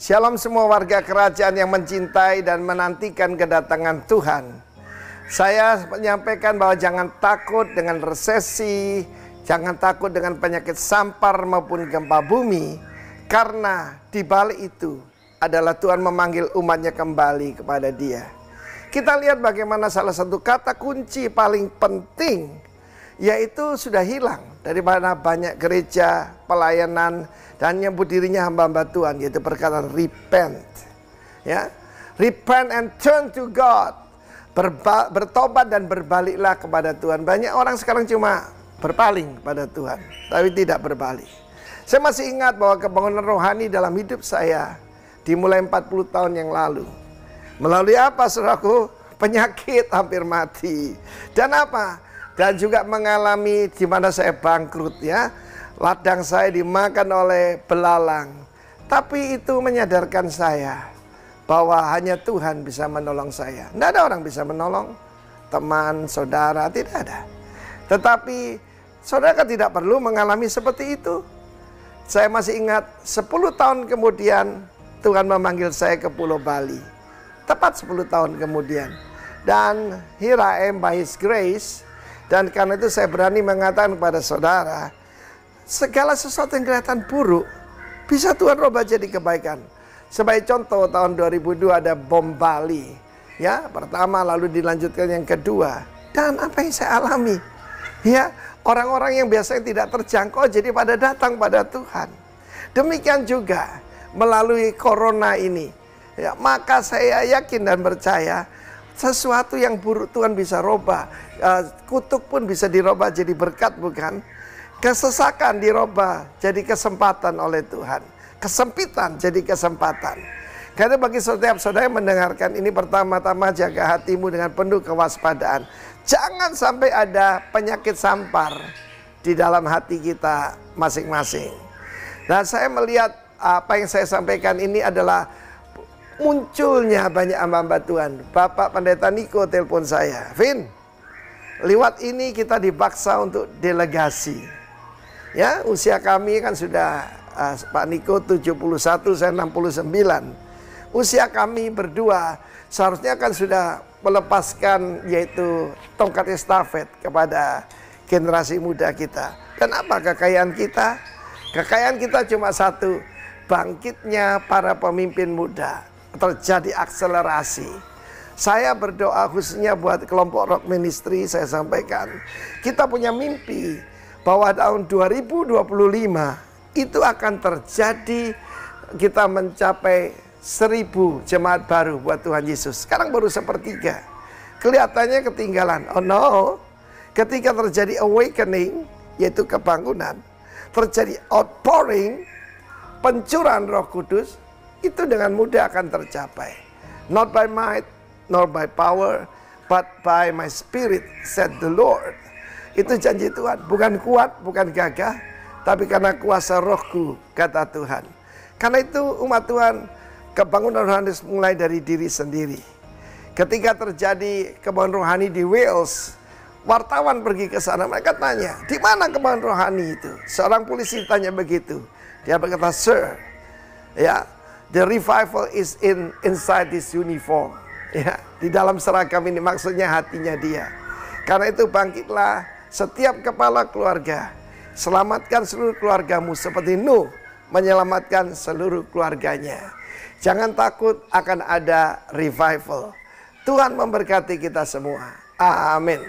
Shalom semua warga kerajaan yang mencintai dan menantikan kedatangan Tuhan. Saya menyampaikan bahwa jangan takut dengan resesi, jangan takut dengan penyakit sampar maupun gempa bumi. Karena di balik itu adalah Tuhan memanggil umatnya kembali kepada Dia. Kita lihat bagaimana salah satu kata kunci paling penting, yaitu sudah hilang dari mana banyak gereja, pelayanan, dan nyebut dirinya hamba-hamba Tuhan, yaitu perkataan repent. Ya, repent and turn to God. Bertobat dan berbaliklah kepada Tuhan. Banyak orang sekarang cuma berpaling kepada Tuhan, tapi tidak berbalik. Saya masih ingat bahwa kebangunan rohani dalam hidup saya dimulai 40 tahun yang lalu. Melalui apa, saudaraku? Penyakit, hampir mati. Dan apa? Dan juga mengalami di mana saya bangkrut, ya. Ladang saya dimakan oleh belalang. Tapi itu menyadarkan saya bahwa hanya Tuhan bisa menolong saya. Tidak ada orang bisa menolong. Teman, saudara, tidak ada. Tetapi saudara tidak perlu mengalami seperti itu. Saya masih ingat 10 tahun kemudian Tuhan memanggil saya ke Pulau Bali. Tepat 10 tahun kemudian. Dan here I am by His grace. Dan karena itu saya berani mengatakan kepada saudara, segala sesuatu yang kelihatan buruk bisa Tuhan rubah jadi kebaikan. Sebagai contoh, tahun 2002 ada bom Bali, ya, pertama, lalu dilanjutkan yang kedua. Dan apa yang saya alami, ya, orang-orang yang biasanya tidak terjangkau jadi pada datang pada Tuhan. Demikian juga melalui corona ini, ya, maka saya yakin dan percaya sesuatu yang buruk Tuhan bisa rubah. Kutuk pun bisa dirubah jadi berkat, bukan? Kesesakan dirubah jadi kesempatan oleh Tuhan. Kesempitan jadi kesempatan. Karena bagi setiap saudara yang mendengarkan ini, pertama-tama jaga hatimu dengan penuh kewaspadaan. Jangan sampai ada penyakit sampar di dalam hati kita masing-masing. Dan saya melihat apa yang saya sampaikan ini adalah munculnya banyak hamba-hamba Tuhan. Bapak Pendeta Niko telepon saya, Vin, lewat ini kita dipaksa untuk delegasi. Ya, usia kami kan sudah Pak Niko 71, saya 69. Usia kami berdua seharusnya kan sudah melepaskan yaitu tongkat estafet kepada generasi muda kita. Dan apa kekayaan kita? Kekayaan kita cuma satu, bangkitnya para pemimpin muda. Terjadi akselerasi. Saya berdoa khususnya buat kelompok Rock Ministry, saya sampaikan. Kita punya mimpi bahwa tahun 2025 itu akan terjadi, kita mencapai 1000 jemaat baru buat Tuhan Yesus. Sekarang baru 1/3. Kelihatannya ketinggalan. Oh no. Ketika terjadi awakening, yaitu kebangunan, terjadi outpouring, pencurahan Roh Kudus, itu dengan mudah akan tercapai. Not by might, nor by power, but by my spirit, said the Lord. Itu janji Tuhan. Bukan kuat, bukan gagah, tapi karena kuasa rohku, kata Tuhan. Karena itu umat Tuhan, kebangunan rohani mulai dari diri sendiri. Ketika terjadi kebangunan rohani di Wales, wartawan pergi ke sana, mereka tanya, di mana kebangunan rohani itu? Seorang polisi tanya begitu. Dia berkata, sir, ya, the revival is inside this uniform. Ya, di dalam seragam ini, maksudnya hatinya dia. Karena itu bangkitlah setiap kepala keluarga. Selamatkan seluruh keluargamu seperti Nuh menyelamatkan seluruh keluarganya. Jangan takut, akan ada revival. Tuhan memberkati kita semua. Amin.